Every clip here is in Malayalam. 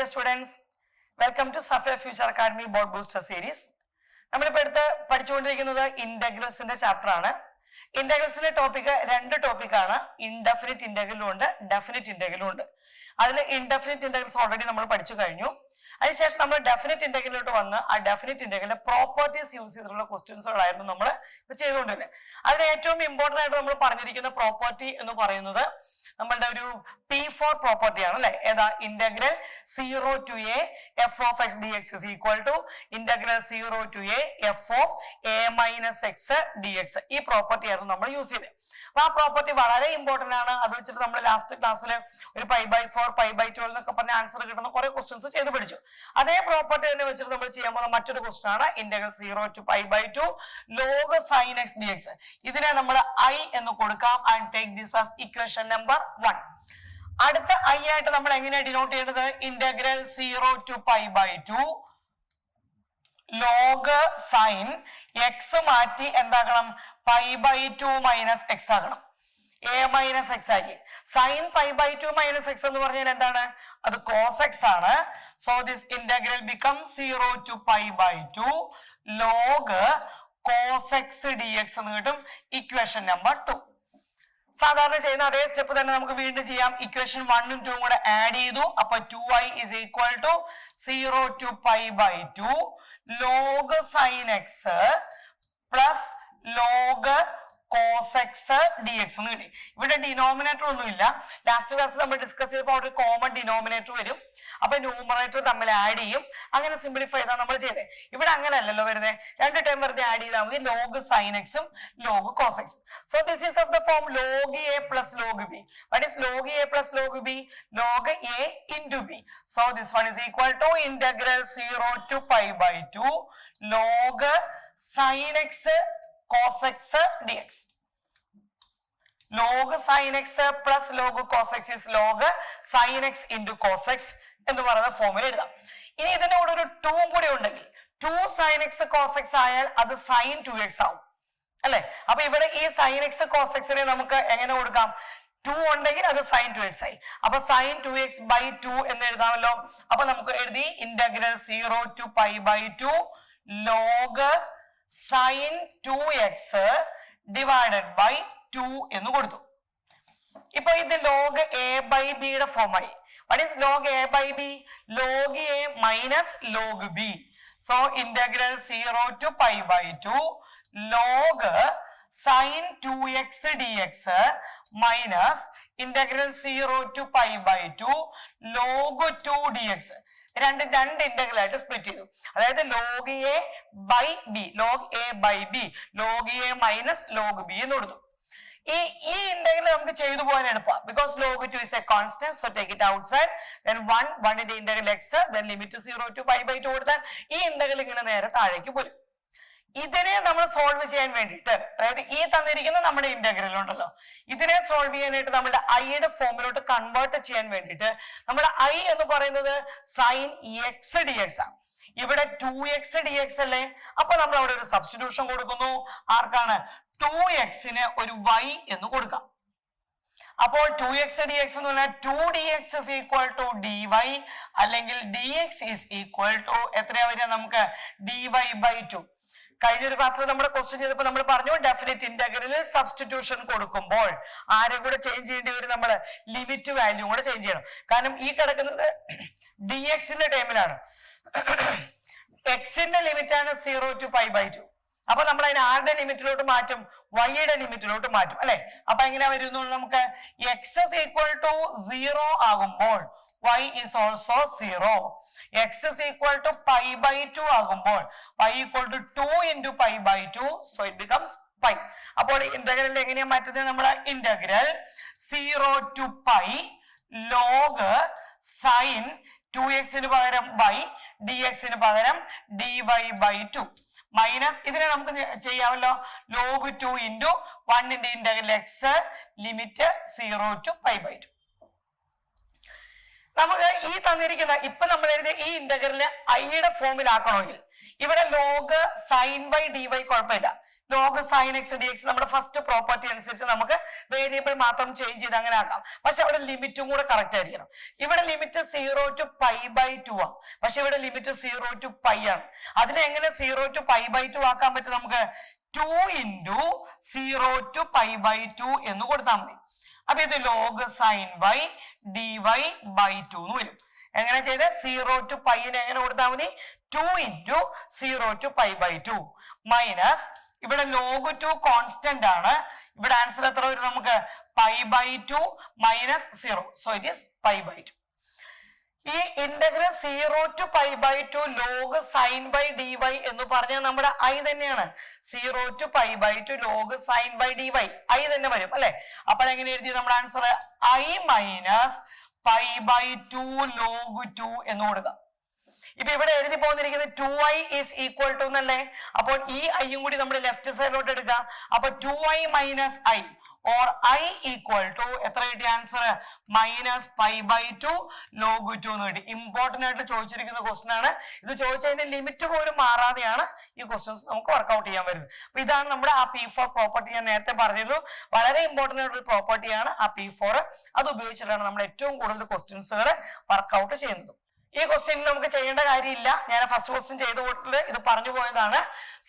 dear students, welcome to Safia Future Academy Board Booster Series. നമ്മളിപ്പോൾ അടുത്ത് പഠിച്ചുകൊണ്ടിരിക്കുന്നത് ഇന്റഗ്രൽസിന്റെ ചാപ്റ്റർ ആണ്. ഇന്റഗ്രൽസിന്റെ ടോപ്പിക് രണ്ട് ടോപ്പിക്കാണ്, ഇൻഡെഫിനിറ്റ് ഇന്റഗ്രലും ഉണ്ട്, ഡെഫിനിറ്റ് ഇന്റഗ്രലും ഉണ്ട്. അതിൽ ഇൻഡെഫിനിറ്റ് ഇന്റഗ്രൽസ് ഓൾറെഡി നമ്മൾ പഠിച്ചു കഴിഞ്ഞു. അതിനുശേഷം നമ്മൾ ഡെഫിനിറ്റ് ഇന്റഗ്രലിലോട്ട് വന്ന് ആ ഡെഫിനിറ്റ് ഇന്റഗ്രലിന്റെ പ്രോപ്പർട്ടീസ് യൂസ് ചെയ്തിട്ടുള്ള ക്വസ്റ്റ്യൻസുകളായിരുന്നു നമ്മൾ ഇപ്പൊ ചെയ്തുകൊണ്ടിരുന്നത്. അതിൽ ഏറ്റവും ഇമ്പോർട്ടന്റ് ആയിട്ട് നമ്മൾ പറഞ്ഞിരിക്കുന്ന പ്രോപ്പർട്ടി എന്ന് പറയുന്നത് നമ്മളുടെ ഒരു P4 പ്രോപ്പർട്ടി ആണ് അല്ലെ. ഏതാ? Integral 0 to a f of x dx is equal to integral 0 to a f of a minus x dx. ഈ പ്രോപ്പർട്ടി ആയിരുന്നു നമ്മൾ യൂസ് ചെയ്തത്. അപ്പൊ ആ പ്രോപ്പർട്ടി വളരെ ഇമ്പോർട്ടന്റ് ആണ്. അത് വെച്ചിട്ട് നമ്മൾ ലാസ്റ്റ് ക്ലാസ്സിൽ ഒരു π/4 π/12 എന്നൊക്കെ പറഞ്ഞ ആൻസർ കിട്ടുന്ന കുറെ ക്വസ്റ്റ്യൻസ് ചെയ്ത് പഠിച്ചു. അതേ പ്രോപ്പർട്ടി തന്നെ വെച്ചിട്ട് നമ്മൾ ചെയ്യാൻ പോകുന്ന മറ്റൊരു ക്വസ്റ്റ്യൻ ആണ് integral 0 to π/2 log sin x dx. ഇതിനെ നമ്മൾ I എന്ന് കൊടുക്കാം and take this as equation number 1. അടുത്ത I ആയിട്ട് നമ്മൾ എങ്ങനെയാണ് ഡിനോട്ട് ചെയ്യേണ്ടത്? Integral 0 to π/2 log sin x മാറ്റി എന്താക്കണം? π/2 മൈനസ് x ആക്കണം. a മൈനസ് x ആക്കി. sin π/2 മൈനസ് x എന്ന് പറഞ്ഞാൽ എന്താണ്? അത് cos x ആണ്. So this integral becomes 0 to π/2 log cos x dx എന്ന് കിട്ടും. Equation number 2. സാധാരണ ചെയ്യുന്ന അതേ സ്റ്റെപ്പ് തന്നെ നമുക്ക് വീണ്ടും ചെയ്യാം. ഇക്വേഷൻ 1 ഉം 2 ഉം കൂടെ ആഡ് ചെയ്തു. അപ്പൊ 2i is equal to 0 to π/2 log sin x plus log cos x dx എന്ന് കിട്ടി. ഇവിടെ ഡിനോമിനേറ്റർ ഒന്നുമില്ല. ലാസ്റ്റ് ക്ലാസ്സിൽ നമ്മൾ ഡിസ്കസ് ചെയ്തപ്പോൾ അവിടെ ഒരു കോമൺ ഡിനോമിനേറ്റർ വരും. അപ്പൊ ന്യൂമറേറ്റർ തമ്മിൽ ആഡ് ചെയ്യും. അങ്ങനെ സിംപ്ലിഫൈ ചെയ്താൽ നമ്മൾ ചെയ്തേ. ഇവിടെ അങ്ങനെ അല്ലല്ലോ വരുന്നത്. രണ്ട് ടൈം വെറുതെ ആഡ് ചെയ്താൽ മതി. log sin x ഉം log cos x. So this is of the form log a plus log b. What is log a plus log b? Log a into b. So this one is equal to integral 0 to π/2 log sin x cos x dx. log sin x plus log cos x is log sin x into cos x എന്ന് പറയുന്ന ഫോമിൽ എഴുതാം. ഇനി ഇതിന്റെ കൂടെ ഒരു 2 കൂടി ഉണ്ടെങ്കിൽ 2 sin x cos x ആയാൽ അത് sin 2x ആവും അല്ലെ. അപ്പൊ ഇവിടെ ഈ sin x cos x നെ നമുക്ക് എങ്ങനെ കൊടുക്കാം? 2 ഉണ്ടെങ്കിൽ അത് sin 2x ആയി. അപ്പൊ sin 2x/2 എന്ന് എഴുതാമല്ലോ. അപ്പൊ നമുക്ക് എഴുതി integral 0 to π/2 log sin 2x divided by 2 എന്ന് കൊടുത്തു. ഇപ്പൊ ഇത് log a/b യുടെ ഫോമായി. What is log a/b? log a minus log b. So integral 0 to π/2 log sin 2x dx minus integral 0 to π/2 log 2 dx. രണ്ട് ഇന്റഗ്രൽ ആയിട്ട് സ്പ്ലിറ്റ് ചെയ്തു. അതായത് log a by b, log a by b, log a minus log b എന്ന് കൊടുത്തു. ഈ ഇന്റഗ്രൽ നമുക്ക് ചെയ്തു പോകാൻ എളുപ്പമാണ്. Because log 2 is a constant, so take it outside. Then 1 ന്റെ integral x, then limit 0 to π/2 കൊടുത്താൽ ഈ ഇന്റഗ്രൽ ഇങ്ങനെ നേരെ താഴേക്ക് പോരും. ഇതിനെ നമ്മൾ സോൾവ് ചെയ്യാൻ വേണ്ടിയിട്ട്, അതായത് ഈ തന്നിരിക്കുന്ന നമ്മുടെ ഇന്റഗ്രൽ ഉണ്ടല്ലോ, ഇതിനെ സോൾവ് ചെയ്യാനായിട്ട് നമ്മുടെ ഐയുടെ ഫോമിലോട്ട് കൺവേർട്ട് ചെയ്യാൻ വേണ്ടിയിട്ട് നമ്മുടെ ഐ എന്ന് പറയുന്നത് sin x dx ആണ്. ഇവിടെ 2x dx അല്ലേ. അപ്പൊ നമ്മൾ അവിടെ ഒരു സബ്സ്റ്റിറ്റ്യൂഷൻ കൊടുക്കുന്നു. ആർക്കാണ്? 2x ന് ഒരു y എന്ന് കൊടുക്കാം. അപ്പോൾ 2x dx എന്ന് പറഞ്ഞാൽ 2dx is equal to dy, അല്ലെങ്കിൽ dx is equal to എത്രയാ വരിക നമുക്ക്? dy/2. കഴിഞ്ഞൊരു ക്ലാസ്സിൽ നമ്മുടെ ക്വസ്റ്റ്യൻ ചെയ്തപ്പോൾ നമ്മൾ പറഞ്ഞു ഡെഫിനിറ്റ് ഇന്റഗ്രലിൽ സബ്സ്റ്റിറ്റ്യൂഷൻ കൊടുക്കുമ്പോൾ ആരെ കൂടെ ചേഞ്ച് ചെയ്യേണ്ടി വരും? നമ്മൾ ലിമിറ്റ് വാല്യൂ കൂടെ ചേഞ്ച് ചെയ്യണം. കാരണം ഈ കിടക്കുന്നത് dx-ന്റെ ടേമിലാണ്. x-ന്റെ ലിമിറ്റ് ആണ് 0 to π/2. അപ്പൊ നമ്മൾ അതിനെ ആരുടെ ലിമിറ്റിലോട്ട് മാറ്റും? y-യുടെ ലിമിറ്റിലോട്ട് മാറ്റും അല്ലെ. അപ്പൊ എങ്ങനെ വരുന്നു? നമുക്ക് x is equal to 0 ആകുമ്പോൾ y is also 0. x is equal to π/2 ആകുമ്പോൾ y equal to 2 into π/2, so it becomes π. അപ്പോൾ ഇന്റഗ്രൽ എങ്ങനെയാ മാറ്റുന്നത്? നമ്മൾ integral 0 to π log sin 2x ന് പകരം y, dx ന് പകരം dy/2 മൈനസ് ഇതിനെ നമുക്ക് ചെയ്യാമല്ലോ log 2 into 1 ന്റെ ഇന്റഗ്രൽ x ലിമിറ്റ് 0 to π/2. നമുക്ക് ഈ തന്നിരിക്കുന്ന ഇപ്പൊ നമ്മൾ എഴുതിയ ഈ ഇന്റഗ്രലിനെ ഐയുടെ ഫോമിലാക്കണമെങ്കിൽ ഇവിടെ log sin by dy കുഴപ്പമില്ല. Log sign X D X നമ്മുടെ ഫസ്റ്റ് പ്രോപ്പർട്ടി അനുസരിച്ച് നമുക്ക് വേരിയബിൾ മാത്രം ചേഞ്ച് ചെയ്ത് അങ്ങനെ ആക്കാം. പക്ഷെ അവിടെ ലിമിറ്റും കൂടെ കറക്റ്റ് ആയിരിക്കണം. ഇവിടെ ലിമിറ്റ് 0 to π/2 ആണ്, പക്ഷെ ഇവിടെ ലിമിറ്റ് 0 to π ആണ്. അതിനെ എങ്ങനെ 0 to π/2 ആക്കാൻ പറ്റും? നമുക്ക് 2 into 0 to π/2 എന്ന് കൊടുത്താൽ മതി. അപ്പൊ ഇത് ലോഗ് സൈൻ y dy/2 എന്ന് വരും. എങ്ങനെ ചെയ്ത് 0 to π എങ്ങനെ കൊടുത്താൽ മതി? 2 into 0 to π/2 മൈനസ് ഇവിടെ log 2 കോൺസ്റ്റന്റ് ആണ്. ഇവിടെ ആൻസർ എത്ര വരും? നമുക്ക് π/2 മൈനസ് 0, സോ ഇറ്റ് ഈസ് π/2. ഈ integral 0 to π/2 log sin y dy എന്ന് പറഞ്ഞാൽ നമ്മുടെ i തന്നെയാണ്. 0 to π/2 log sin y dy i തന്നെ വരും അല്ലെ? അപ്പോൾ എങ്ങനെ എഴുതി നമ്മുടെ ആൻസർ? i മൈനസ് π/2 log 2 എന്ന് കൊടുക്കാം. ഇപ്പൊ ഇവിടെ എഴുതി പോന്നിരിക്കുന്നത് 2i ഈസ് ഈക്വൽ ടു എന്നല്ലേ? അപ്പോൾ ഈ ഐയും കൂടി നമ്മൾ ലെഫ്റ്റ് സൈഡിലോട്ട് എടുക്കാം. അപ്പൊ 2i minus i or i equal to എത്ര കിട്ടി ആൻസർ? മൈനസ് π/2 log 2 എന്ന് കിട്ടി. ഇമ്പോർട്ടന്റ് ആയിട്ട് ചോദിച്ചിരിക്കുന്ന ക്വസ്റ്റൻ ആണ് ഇത്. ചോദിച്ചതിന്റെ ലിമിറ്റ് പോലും മാറാതെയാണ് ഈ ക്വസ്റ്റ്യൻസ് നമുക്ക് വർക്ക്ഔട്ട് ചെയ്യാൻ വരുന്നത്. അപ്പൊ ഇതാണ് നമ്മുടെ ആ P4 പ്രോപ്പർട്ടി. ഞാൻ നേരത്തെ പറഞ്ഞിരുന്നു, വളരെ ഇമ്പോർട്ടന്റ് ആയിട്ടുള്ള പ്രോപ്പർട്ടിയാണ് ആ P4. അത് ഉപയോഗിച്ചിട്ടാണ് നമ്മൾ ഏറ്റവും കൂടുതൽ ക്വസ്റ്റ്യൻസുകൾ വർക്ക്ഔട്ട് ചെയ്യുന്നത്. ഈ ക്വസ്റ്റ്യൻ നമുക്ക് ചെയ്യേണ്ട കാര്യമില്ല, ഞാൻ ഫസ്റ്റ് ക്വസ്റ്റ്യൻ ചെയ്ത് കൊടുത്തിട്ട് ഇത് പറഞ്ഞു പോയതാണ്.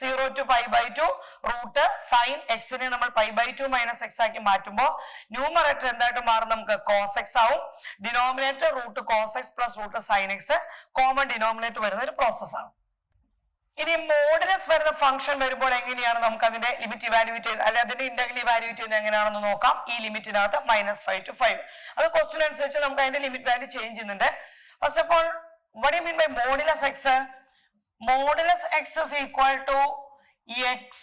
0 to π/2 റൂട്ട് സൈൻ എക്സിനെ നമ്മൾ π/2 മൈനസ് എക്സ് ആക്കി മാറ്റുമ്പോൾ ന്യൂമറേറ്റർ എന്തായിട്ട് മാറും? നമുക്ക് കോസ് എക്സ് ആവും. Denominator root cos x plus root sine x, common denominator വരുന്ന ഒരു പ്രോസസ്സാണ്. ഇനി മോഡുലസ് വരുന്ന ഫംഗ്ഷൻ വരുമ്പോൾ എങ്ങനെയാണ് നമുക്ക് അതിന്റെ ലിമിറ്റ് ഇവാലുവേറ്റ് ചെയ്യുന്നത്, അല്ലെങ്കിൽ അതിന്റെ ഇന്റഗ്രൽ ഇവാലുവേറ്റ് ചെയ്യുന്നത് എങ്ങനെയാണെന്ന് നോക്കാം. ഈ ലിമിറ്റിനകത്ത് -5 to 5 അത് ക്വസ്റ്റ്യൻ അനുസരിച്ച് നമുക്ക് അതിന്റെ ലിമിറ്റ് വാല്യൂ ചേഞ്ച് ചെയ്യുന്നുണ്ട്. First of all, what do you mean by modulus x? Modulus x is equal to x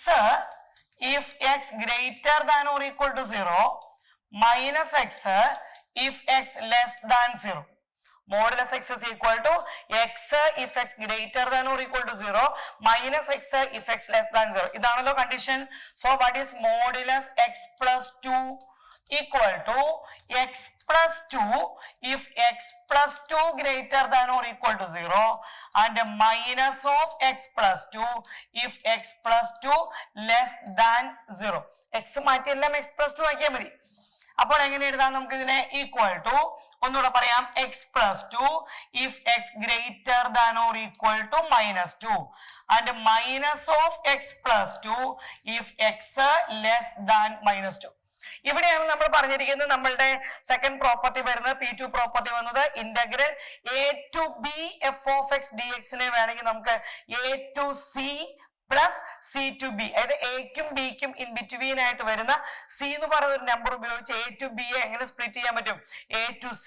if x greater than or equal to 0 minus x if x less than 0. Modulus x is equal to x if x greater than or equal to 0 minus x if x less than 0. ഇതാണല്ലോ condition. So what is modulus x plus 2 equal to x plus 2 if x plus 2 greater than or equal to 0 and minus of x plus 2 if x plus 2 less than 0. x മാറ്റി എല്ലാം x plus 2 ആക്കിയാൽ മതി. അപ്പോൾ എങ്ങനെ എഴുതാം നമുക്ക് ഇതിനെ? ഈക്വൽ ടു ഒന്നുകൂടെ പറയാം, x plus 2 if x greater than or equal to -2 and minus of x plus 2 if x less than -2. ഇവിടെയാണ് നമ്മൾ പറഞ്ഞിരിക്കുന്നത് നമ്മളുടെ സെക്കൻഡ് പ്രോപ്പർട്ടി വരുന്നത്. P2 പ്രോപ്പർട്ടി വന്നത് integral a to b f of x dx നെ വേണമെങ്കിൽ നമുക്ക് a to c plus c to b, അതായത് എക്കും ബിക്കും ഇൻ ബിറ്റ്വീൻ ആയിട്ട് വരുന്ന c എന്ന് പറയുന്ന ഒരു നമ്പർ ഉപയോഗിച്ച് a to b എങ്ങനെ സ്പ്ലിറ്റ് ചെയ്യാൻ പറ്റും? a to c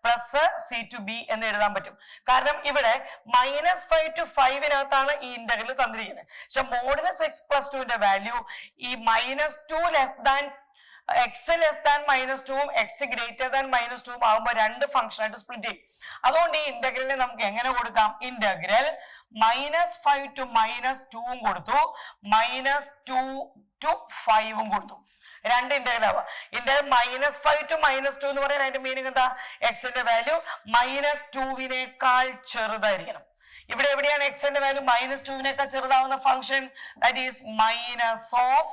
plus c to b എന്ന് എഴുതാൻ പറ്റും. കാരണം ഇവിടെ -5 to 5 ഈ ഇന്റഗ്രൽ തന്നിരിക്കുന്നത്. പക്ഷെ മോഡുലസ് x plus 2 ന്റെ വാല്യൂ ഈ -2 less than x less than -2 ഉം x ഗ്രേറ്റർ ദാൻ -2 ഉം ആകുമ്പോൾ രണ്ട് ഫംഗ്ഷൻ ആയിട്ട് സ്പ്ലിറ്റ് ചെയ്യും. അതുകൊണ്ട് ഈ ഇന്റഗ്രലിനെ നമുക്ക് എങ്ങനെ കൊടുക്കാം? ഇന്റഗ്രൽ -5 to -2 ഉം കൊടുത്തു, -2 to 5 ഉം കൊടുത്തു. രണ്ട് ഇന്റഗ്രൽ ആവുക. ഇന്റഗ്രൽ -5 to -2 എന്ന് പറയുന്നത് അതിന്റെ മീനിങ് എന്താ? എക്സിന്റെ വാല്യൂ -2 ചെറുതായിരിക്കണം. ഇവിടെ എവിടെയാണ് എക്സിന്റെ വാല്യൂ -2 ചെറുതാവുന്ന function? That is minus of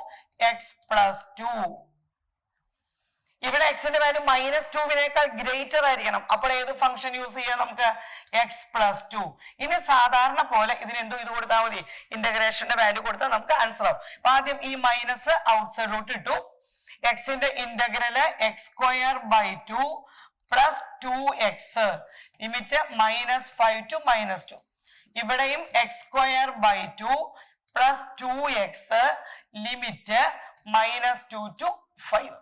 x plus 2. ഇവിടെ എക്സിന്റെ വാല്യൂ -2 ഗ്രേറ്റർ ആയിരിക്കണം. അപ്പോൾ ഏത് ഫംഗ്ഷൻ യൂസ് ചെയ്യാം നമുക്ക്? x plus 2. ഇനി സാധാരണ പോലെ ഇതിന് എന്തോ ഇത് കൊടുത്താൽ മതി, ഇന്റഗ്രേഷന്റെ വാല്യൂ കൊടുത്താൽ നമുക്ക് ആൻസർ ആവും. അപ്പൊ ആദ്യം ഈ മൈനസ് ഔട്ട് സൈഡിലോട്ട് ഇട്ടു. എക്സിന്റെ integral x²/2 plus 2x limit -5 to -2. ഇവിടെയും x²/2 plus 2x limit -2 to 5.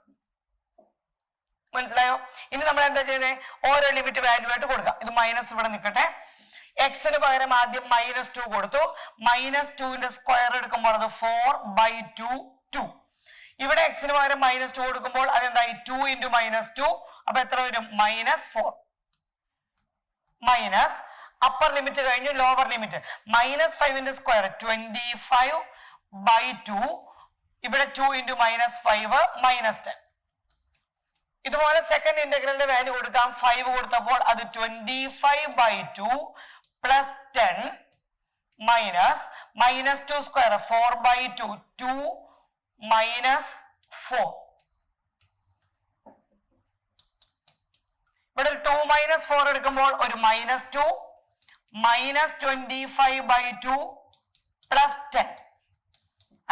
മനസ്സിലായോ? ഇനി നമ്മൾ എന്താ ചെയ്യുന്നത്? ഓരോ ലിമിറ്റ് വാല്യൂ ആയിട്ട് കൊടുക്കാം. ഇത് മൈനസ് ഇവിടെ നിൽക്കട്ടെ. എക്സിന് പകരം ആദ്യം -2 കൊടുത്തു. -2ന്റെ സ്ക്വയർ എടുക്കുമ്പോൾ അത് 4/2 2. ഇവിടെ എക്സിന് പകരം -2 കൊടുക്കുമ്പോൾ അതെന്തായി? 2 into -2. അപ്പൊ എത്ര വരും? -4 മൈനസ് അപ്പർ ലിമിറ്റ് കഴിഞ്ഞു ലോവർ ലിമിറ്റ്. -5ന്റെ സ്ക്വയർ 25/2. ഇവിടെ 2 into -5 -10. ഇതുപോലെ സെക്കൻഡ് ഇന്റഗ്രലിന്റെ വാല്യൂ കൊടുക്കാം. 5 കൊടുത്തപ്പോൾ അത് 25/2 പ്ലസ് 10 minus 2 square 4/2 2 minus 4. ഇവിടെ 2 minus 4 എടുക്കുമ്പോൾ ഒരു -2 minus 25/2 plus 10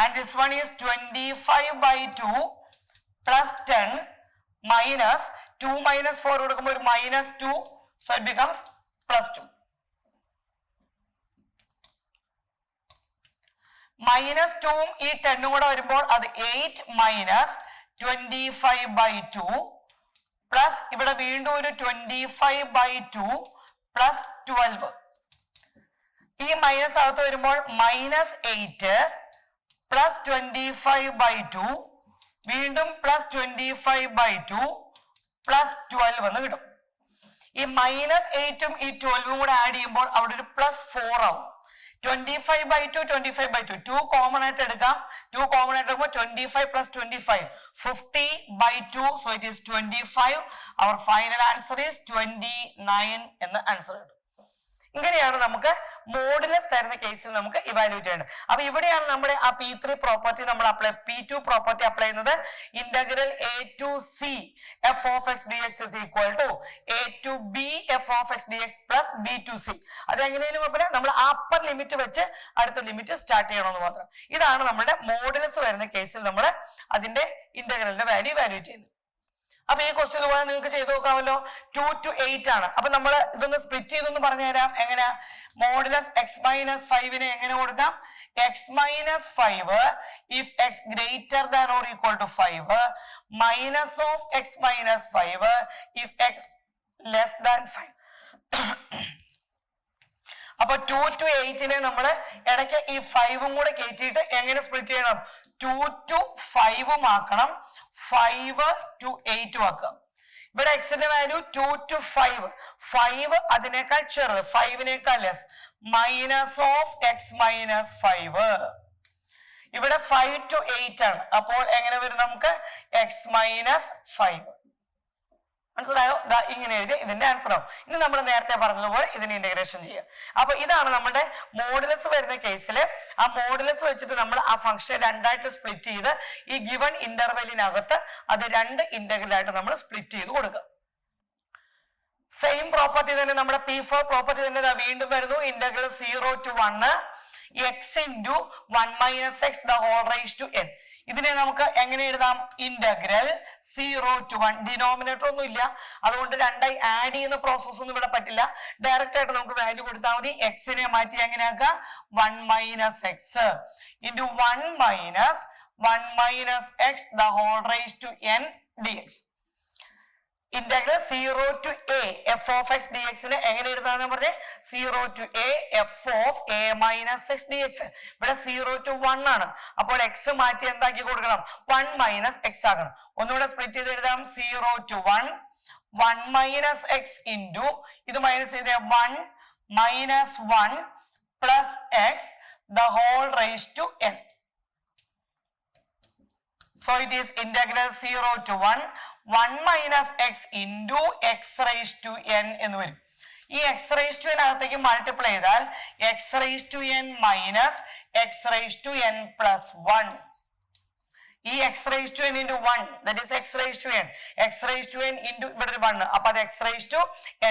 and this one is 25/2 plus 10 minus 2 minus 4 കൊടുക്കുമ്പോൾ ഒരു -2 so it becomes +2. -2 ഈ 10 കൂടെ വരുമ്പോൾ അത് 8 minus 25/2 പ്ലസ് ഇവിടെ വീണ്ടും ഒരു 25/2 പ്ലസ് 12. ഈ മൈനസ് അകത്ത് വരുമ്പോൾ -8 പ്ലസ് 25/2 വീണ്ടും പ്ലസ് 25/2 പ്ലസ് 12 എന്ന് കിട്ടും. ഈ -8ഉം ഈ 12ഉം കൂടെ ആഡ് ചെയ്യുമ്പോൾ അവിടെ ഒരു +4 ആവും. 25/2 25/2 2 കോമൺ ആയിട്ട് എടുക്കാം. 2 കോമൺ ആയിട്ട് എടുക്കുമ്പോൾ 25 plus 25 50/2 so it is 25. our final answer is 29 എന്ന ആൻസർ കിട്ടും. ഇങ്ങനെയാണ് നമുക്ക് മോഡുലസ് തരുന്ന കേസിൽ നമുക്ക് ഇവാലുവേറ്റ് ചെയ്യേണ്ടത്. അപ്പൊ ഇവിടെയാണ് നമ്മുടെ ആ P3 പ്രോപ്പർട്ടി നമ്മൾ P2 പ്രോപ്പർട്ടി അപ്ലൈ ചെയ്യുന്നത്. Integral a to c f of x dx is equal to a to b f of x dx plus b to c. അത് എങ്ങനെയും നമ്മൾ അപ്പർ ലിമിറ്റ് വെച്ച് അടുത്ത ലിമിറ്റ് സ്റ്റാർട്ട് ചെയ്യണമെന്ന് മാത്രം. ഇതാണ് നമ്മുടെ മോഡുലസ് വരുന്ന കേസിൽ നമ്മൾ അതിന്റെ ഇന്റഗ്രലിന്റെ വാല്യൂ ഇവാലുവേറ്റ് ചെയ്യുന്നത്. അപ്പൊ ഈ ക്വസ്റ്റ്യൻ ഇതുപോലെ നിങ്ങൾക്ക് ചെയ്ത് നോക്കാമല്ലോ. 2 to 8 ആണ്. അപ്പൊ നമ്മൾ ഇതൊന്ന് സ്പ്ലിറ്റ് ചെയ്തൊന്ന് പറഞ്ഞു തരാം. എങ്ങനെയാ മോഡുലസ് x-5 എങ്ങനെ കൊടുക്കാം? x-5 if x greater than or equal to 5 minus of x-5 if x less than 5. അപ്പൊ 2 to 8 നമ്മൾ ഇടയ്ക്ക് ഈ 5ഉം കൂടെ കയറ്റിയിട്ട് എങ്ങനെ സ്പ്ലിറ്റ് ചെയ്യണം? 2 to 5 ആക്കണം, 5 to 8 ആക്കുക. ഇവിടെ എക്സിന്റെ വാല്യൂ 2 to 5 5 അതിനേക്കാൾ ചെറുത് 5നേക്കാൾ ലെസ് മൈനസ് ഓഫ് x-5. ഇവിടെ 5 to 8 ആണ്. അപ്പോൾ എങ്ങനെ വരും നമുക്ക്? x-5. മനസ്സിലായോ? ഇങ്ങനെ എഴുതി ഇതിന്റെ ആൻസർ ആവും. ഇനി നമ്മൾ നേരത്തെ പറഞ്ഞതുപോലെ ഇതിനെ ഇന്റഗ്രേഷൻ ചെയ്യാം. അപ്പൊ ഇതാണ് നമ്മുടെ മോഡുലസ് വരുന്ന കേസിൽ ആ മോഡുലസ് വെച്ചിട്ട് നമ്മൾ ആ ഫംഗ്ഷനെ രണ്ടായിട്ട് സ്പ്ലിറ്റ് ചെയ്ത് ഈ ഗിവൺ ഇന്റർവെല്ലിനകത്ത് അത് 2 ഇന്റഗ്രലായിട്ട് നമ്മൾ സ്പ്ലിറ്റ് ചെയ്ത് കൊടുക്കുക. സെയിം പ്രോപ്പർട്ടി തന്നെ നമ്മുടെ P4 പ്രോപ്പർട്ടി തന്നെ വീണ്ടും വരുന്നു. Integral 0 to 1 x into 1 minus x the whole raised to n. ഇതിനെ നമുക്ക് എങ്ങനെ എഴുതാം? ഇന്റഗ്രൽ 0 to 1 ഡിനോമിനേറ്റർ ഒന്നും ഇല്ല, അതുകൊണ്ട് രണ്ടായി ആഡ് ചെയ്യുന്ന പ്രോസസ് ഒന്നും ഇവിടെ പറ്റില്ല. ഡയറക്റ്റ് ആയിട്ട് നമുക്ക് വാല്യൂ കൊടുത്താൽ മതി. എക്സിനെ മാറ്റി എങ്ങനെയാക്കുക? 1 minus x into 1 minus x the whole raised to n dx. Integral 0 to a f of x dx എങ്ങനെ എഴുതാന്ന് പറഞ്ഞേ? 0 to a f of a minus x dx. ഇവിടെ 0 to 1 ആണ്. അപ്പോൾ x മാറ്റി എന്താക്കി കൊടുക്കണം? 1 minus x ആക്കണം. ഒന്നുകൂടെ സ്പ്ലിറ്റ് ചെയ്ത് എഴുതാം. 0 to 1 minus x into ഇത് മൈനസ് ചെയ്തേ 1 minus 1 plus x the whole raised to n. So it is integral 0 to 1 minus x into x raised to n എന്ന് വരും. ഈ x raised to n അകത്തേക്ക് മൾട്ടിപ്ലൈ ചെയ്താൽ x raised to n minus x raised to n plus 1. ഈ x raised to n into 1 that is x raised to n. x raised to n into ഇവിടെ ഒരു 1 അപ്പൊ അത് x raised to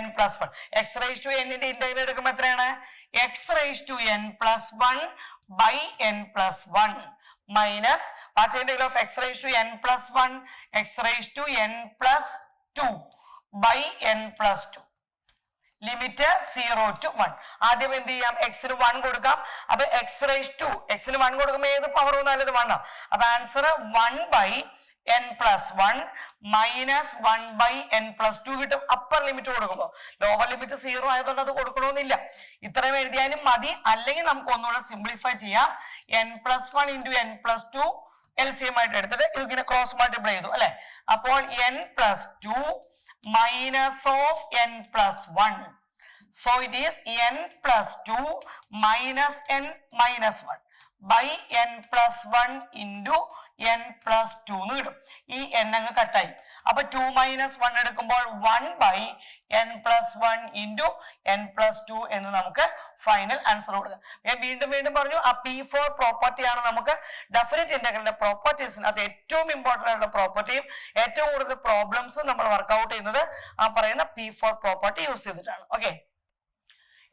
n plus 1. x raised to n ന്റെ ഇന്റഗ്രൽ എടുക്കുമ്പോൾ എത്രയാണ്? x raised to n plus 1 by n plus 1 minus what's the integral of x raised to n plus 1? x raised to n plus 2 by n plus 2. Limit 0 to 1. ആദ്യം എന്ത് ചെയ്യാം? എക്സിന് 1 കൊടുക്കാം. അപ്പൊ x raised to എക്സിന് 1 കൊടുക്കുമ്പോൾ ഏത് പവർ വന്നാലും ഇത് 1 ആണ്. അപ്പൊ answer 1 by n plus 1 minus 1 by n plus 2 കിട്ടും. അപ്പർ ലിമിറ്റ് കൊടുക്കുമ്പോൾ ലോവർ ലിമിറ്റ് 0 ആയതുകൊണ്ട് അത് കൊടുക്കണമെന്നില്ല. ഇത്രയും എഴുതിയാലും മതി. അല്ലെങ്കിൽ നമുക്ക് ഒന്നുകൂടെ സിംപ്ലിഫൈ ചെയ്യാം. n plus 1 into n plus 2 LCM ആയിട്ട് എടുത്തിട്ട് ഇതിങ്ങനെ ക്രോസ് മൾട്ടിപ്ലൈ ചെയ്തു അല്ലെ? അപ്പോൾ n plus 2 minus of n plus 1. So it is n plus 2 minus n minus 1 by n plus 1 into n+2 എന്ന് കിട്ടും. ഈ n അങ്ങ് കട്ടായി. അപ്പൊ 2 - 1 എടുക്കുമ്പോൾ 1/n+1 into n+2 എന്ന് നമുക്ക് ഫൈനൽ ആൻസർ കൊടുക്കാം. ഞാൻ വീണ്ടും പറഞ്ഞു ആ P4 പ്രോപ്പർട്ടി ആണ് നമുക്ക് ഡെഫിനിറ്റ് ഇന്റഗ്രലിന്റെ പ്രോപ്പർട്ടീസിന് അത് ഏറ്റവും ഇമ്പോർട്ടന്റ് ആയിട്ടുള്ള പ്രോപ്പർട്ടിയും ഏറ്റവും കൂടുതൽ പ്രോബ്ലംസും നമ്മൾ വർക്ക്ഔട്ട് ചെയ്യുന്നത് ആ പറയുന്ന P4 പ്രോപ്പർട്ടി യൂസ് ചെയ്തിട്ടാണ്. ഓക്കെ,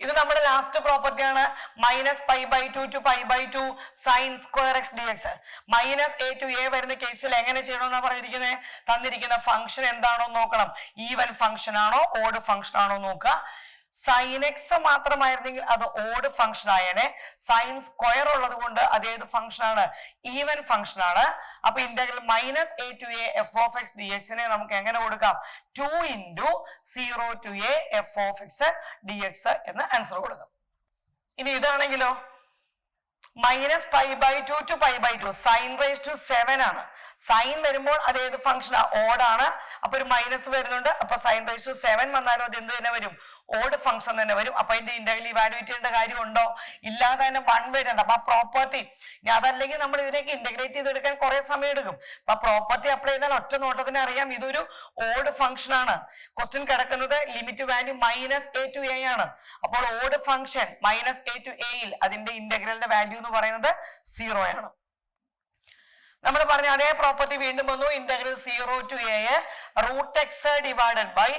ഇത് നമ്മുടെ ലാസ്റ്റ് പ്രോപ്പർട്ടിയാണ്. -π/2 to π/2 sin square x dx. -a to a വരുന്ന കേസിൽ എങ്ങനെ ചെയ്യണമെന്നാണ് പറഞ്ഞിരിക്കുന്നത്. തന്നിരിക്കുന്ന ഫംഗ്ഷൻ എന്താണോ നോക്കണം. ഈവൻ ഫംഗ്ഷൻ ആണോ ഓഡ് ഫംഗ്ഷൻ ആണോ നോക്കുക. sin x മാത്രമായിരുന്നെങ്കിൽ അത് ഓഡ് ഫംഗ്ഷൻ ആയേനെ. sin സ്ക്വയർ ഉള്ളത് കൊണ്ട് അത് ഏത് ഫംഗ്ഷൻ ആണ്? ഈവൻ ഫംഗ്ഷൻ ആണ്. അപ്പൊ integral -a to a f of x dx നെ നമുക്ക് എങ്ങനെ കൊടുക്കാം? 2 into 0 to a f of x dx എന്ന് ആൻസർ കൊടുക്കാം. ഇനി ഇതാണെങ്കിലോ -π/2 to π/2 sin raised to 7 ആണ്. സൈൻ വരുമ്പോൾ അത് ഏത് ഫംഗ്ഷനാ? ഓഡ് ആണ്. അപ്പൊ ഒരു മൈനസ് വരുന്നുണ്ട്. അപ്പൊ sin raised to 7 വന്നാലും അത് എന്ത് തന്നെ വരും? ഓഡ് ഫംഗ്ഷൻ തന്നെ വരും. അപ്പൊ അതിന്റെ ഇന്റഗ്രൽ ഇവാലുവേറ്റ് ചെയ്യേണ്ട കാര്യമുണ്ടോ? ഇല്ലാതെ തന്നെ 1 വരുന്നുണ്ട്. അപ്പൊ ആ പ്രോപ്പർട്ടി ഇനി അതല്ലെങ്കിൽ നമ്മൾ ഇതിലേക്ക് ഇന്റഗ്രേറ്റ് ചെയ്തെടുക്കാൻ കുറെ സമയം എടുക്കും. അപ്പൊ പ്രോപ്പർട്ടി അപ്ലൈ ചെയ്താൽ ഒറ്റ നോട്ടത്തിന് അറിയാം ഇതൊരു ഓഡ് ഫംഗ്ഷൻ ആണ്. ക്വസ്റ്റ്യൻ കിടക്കുന്നത് limit value -a to a ആണ്. അപ്പോൾ odd function -a to a യിൽ അതിന്റെ ഇന്റഗ്രലിന്റെ വാല്യൂ എന്ന് പറയുന്നത് 0 ആണ്. നമ്മൾ പറഞ്ഞ അതേ പ്രോപ്പർട്ടി വീണ്ടും വന്നു. Integral 0 to a √x divided by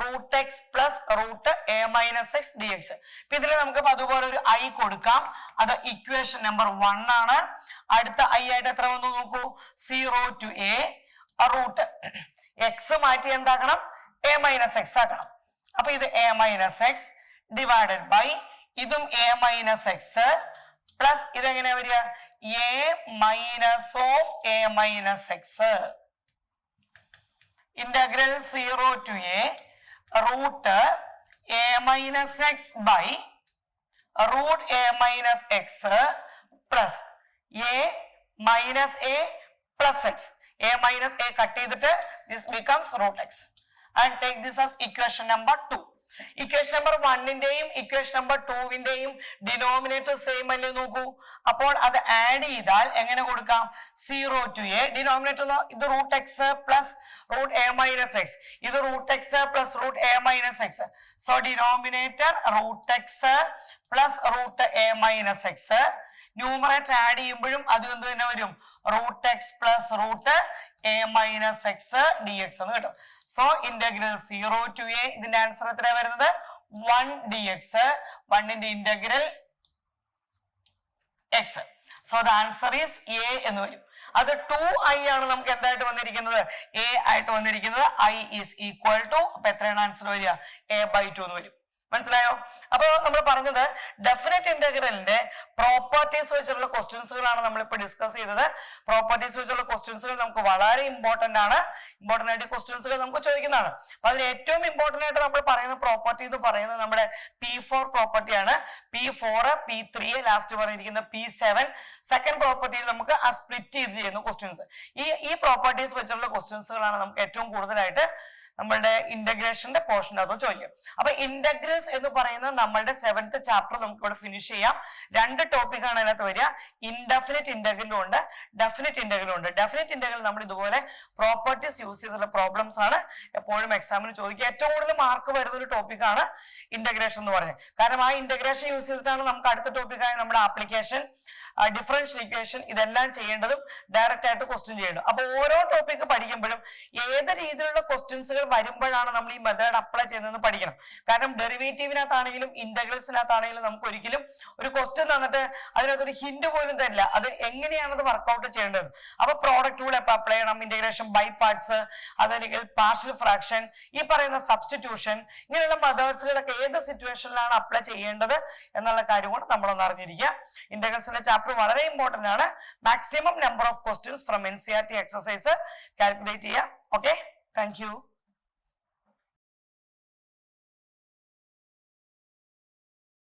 √x plus √a - x dx. ഇതിൽ നമുക്ക് അതുപോലെ ഒരു i കൊടുക്കാം. അത് ഇക്വേഷൻ നമ്പർ 1 ആണ്. അടുത്ത i ആയിട്ട് എത്ര വന്നു നോക്കൂ. 0 to a √x മാറ്റി എന്താക്കണം? a - x ആക്കണം. അപ്പൊ ഇത് a - x ഡിവൈഡഡ് ബൈ ഇതും a - x പ്ലസ് ഇതെങ്ങനെയാ വരിക? a minus of a minus x. Integral 0 to a √a minus x by √a minus x plus a minus a plus x. a minus a cut ചെയ്തിട്ട് this becomes √x and take this as equation number 2. Equation number 1ന്റെയും ഇക്വേഷൻ നമ്പർ 2ന്റെയും ഡിനോമിനേറ്റർ സെയിം അല്ലേ നോക്കൂ. അപ്പോൾ അത് ആഡ് ചെയ്താൽ എങ്ങനെ കൊടുക്കാം? 0 to a ഡിനോമിനേറ്റർ ഇത് √x plus √a minus x. ഇത് √x plus √a minus x. So denominator √x plus √a minus x. Numerator add ചെയ്യുമ്പോഴും അത് എന്ത് തന്നെ വരും? √x plus √a minus x dx എന്ന് കിട്ടും. സോ ഇന്റഗ്രൽ 0 to a ഇതിന്റെ ആൻസർ എത്രയാണ് വരുന്നത്? 1 dx. 1ന്റെ integral x. So the answer is a എന്ന് വരും. അത് 2i ആണ് നമുക്ക് എന്തായിട്ട് വന്നിരിക്കുന്നത്? a ആയിട്ട് വന്നിരിക്കുന്നത്. i ഈസ് ഈക്വൽ ടു അപ്പൊ എത്രയാണ് ആൻസർ വരിക? a/2 എന്ന് വരും. മനസ്സിലായോ? അപ്പൊ നമ്മൾ പറഞ്ഞത് ഡെഫിനറ്റ് ഇന്റഗ്രലിന്റെ പ്രോപ്പർട്ടീസ് വെച്ചുള്ള ക്വസ്റ്റ്യൻസുകളാണ് നമ്മളിപ്പോ ഡിസ്കസ് ചെയ്തത്. പ്രോപ്പർട്ടീസ് വെച്ചുള്ള ക്വസ്റ്റ്യൻസുകൾ നമുക്ക് വളരെ ഇമ്പോർട്ടന്റ് ആണ്. ഇമ്പോർട്ടന്റ് ആയിട്ട് ക്വസ്റ്റ്യൻസുകൾ നമുക്ക് ചോദിക്കുന്നതാണ്. അപ്പൊ അതിൽ ഏറ്റവും ഇമ്പോർട്ടന്റ് ആയിട്ട് നമ്മൾ പറയുന്ന പ്രോപ്പർട്ടി എന്ന് പറയുന്നത് നമ്മുടെ P4 പ്രോപ്പർട്ടിയാണ്. P4 P3 ലാസ്റ്റ് പറഞ്ഞിരിക്കുന്ന P7 സെക്കൻഡ് പ്രോപ്പർട്ടിയിൽ നമുക്ക് ആ സ്പ്ലിറ്റ് ചെയ്ത് ചെയ്യുന്ന ക്വസ്റ്റ്യൻസ്. ഈ പ്രോപ്പർട്ടീസ് വെച്ചുള്ള ക്വസ്റ്റ്യൻസുകളാണ് നമുക്ക് ഏറ്റവും കൂടുതലായിട്ട് നമ്മളുടെ ഇന്റഗ്രേഷന്റെ പോർഷനകത്ത് ചോദിക്കും. അപ്പൊ ഇന്റഗ്രൽസ് എന്ന് പറയുന്നത് നമ്മളുടെ 7th ചാപ്റ്റർ നമുക്ക് ഇവിടെ ഫിനിഷ് ചെയ്യാം. 2 ടോപ്പിക്കാണ് അതിനകത്ത് വരിക. ഇൻഡെഫിനിറ്റ് ഇന്റഗ്രലും ഉണ്ട്, ഡെഫിനിറ്റ് ഇന്റഗ്രലും ഉണ്ട്. ഡെഫിനിറ്റ് ഇന്റഗ്രൽ നമ്മൾ ഇതുപോലെ പ്രോപ്പർട്ടീസ് യൂസ് ചെയ്തിട്ടുള്ള പ്രോബ്ലംസ് ആണ് എപ്പോഴും എക്സാമിന് ചോദിക്കുക. ഏറ്റവും കൂടുതൽ മാർക്ക് വരുന്ന ഒരു ടോപ്പിക്കാണ് ഇന്റഗ്രേഷൻ എന്ന് പറയുന്നത്. കാരണം ആ ഇന്റഗ്രേഷൻ യൂസ് ചെയ്തിട്ടാണ് നമുക്ക് അടുത്ത ടോപ്പിക്കായ നമ്മുടെ ആപ്ലിക്കേഷൻ, ഡിഫറൻഷ്യൽ ഇക്വേഷൻ ഇതെല്ലാം ചെയ്യേണ്ടതും ഡയറക്റ്റ് ആയിട്ട് ക്വസ്റ്റ്യൻ ചെയ്യേണ്ടത്. അപ്പൊ ഓരോ ടോപ്പിക്ക് പഠിക്കുമ്പോഴും ഏത് രീതിയിലുള്ള ക്വസ്റ്റ്യൻസുകൾ വരുമ്പോഴാണ് നമ്മൾ ഈ മെത്തേഡ് അപ്ലൈ ചെയ്യുന്നതെന്ന് പഠിക്കണം. കാരണം ഡെറിവേറ്റീവിനകത്താണെങ്കിലും ഇന്റഗ്രൽസിനകത്താണെങ്കിലും നമുക്ക് ഒരിക്കലും ഒരു ക്വസ്റ്റ്യൻ തന്നിട്ട് അതിനകത്തൊരു ഹിന്റ് പോലും തരില്ല അത് എങ്ങനെയാണ് അത് വർക്ക്ഔട്ട് ചെയ്യേണ്ടത്. അപ്പൊ പ്രോഡക്റ്റ് റൂൾ എപ്പോൾ അപ്ലൈ ചെയ്യണം, ഇന്റഗ്രേഷൻ ബൈ പാർട്സ്, അതല്ലെങ്കിൽ പാർഷ്യൽ ഫ്രാക്ഷൻ, ഈ പറയുന്ന സബ്സ്റ്റിറ്റ്യൂഷൻ, ഇങ്ങനെയുള്ള മെത്തേഡ്സുകളൊക്കെ ഏത് സിറ്റുവേഷനിലാണ് അപ്ലൈ ചെയ്യേണ്ടത് എന്നുള്ള കാര്യം കൂടെ നമ്മളൊന്ന് അറിഞ്ഞിരിക്കുക. ഇന്റഗ്രൽസിന്റെ ചാപ്റ്റർ വളരെ ഇമ്പോർട്ടന്റ് ആണ്. Maximum number of questions from NCERT exercise calculate ചെയ്യുക. Okay, thank U.